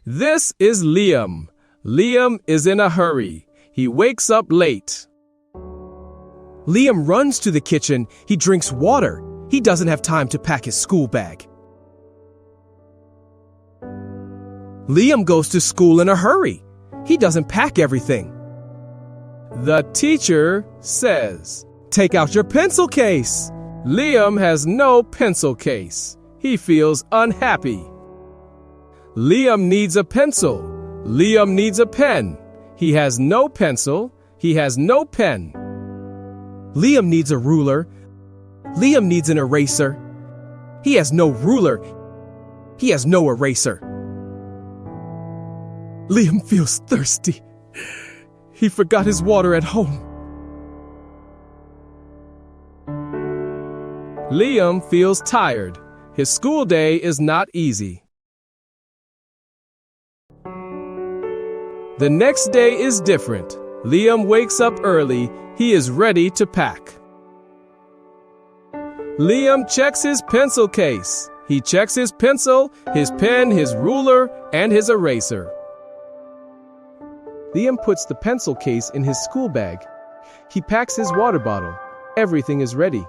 This is Liam. Liam is in a hurry. He wakes up late. Liam runs to the kitchen. He drinks water. He doesn't have time to pack his school bag. Liam goes to school in a hurry. He doesn't pack everything. The teacher says, "Take out your pencil case." Liam has no pencil case. He feels unhappy. Liam needs a pencil. Liam needs a pen. He has no pencil. He has no pen. Liam needs a ruler. Liam needs an eraser. He has no ruler. He has no eraser. Liam feels thirsty. He forgot his water at home. Liam feels tired. His school day is not easy. The next day is different. Liam wakes up early. He is ready to pack. Liam checks his pencil case. He checks his pencil, his pen, his ruler, and his eraser. Liam puts the pencil case in his school bag. He packs his water bottle. Everything is ready.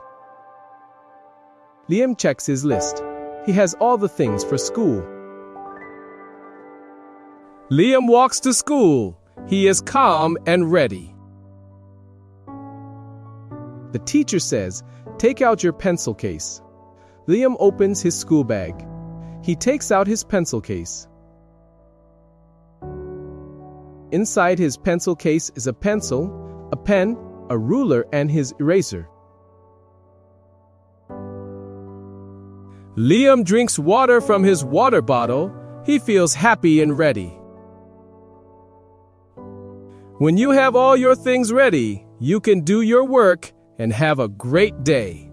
Liam checks his list. He has all the things for school. Liam walks to school. He is calm and ready. The teacher says, "Take out your pencil case." Liam opens his school bag. He takes out his pencil case. Inside his pencil case is a pencil, a pen, a ruler, and his eraser. Liam drinks water from his water bottle. He feels happy and ready. When you have all your things ready, you can do your work and have a great day.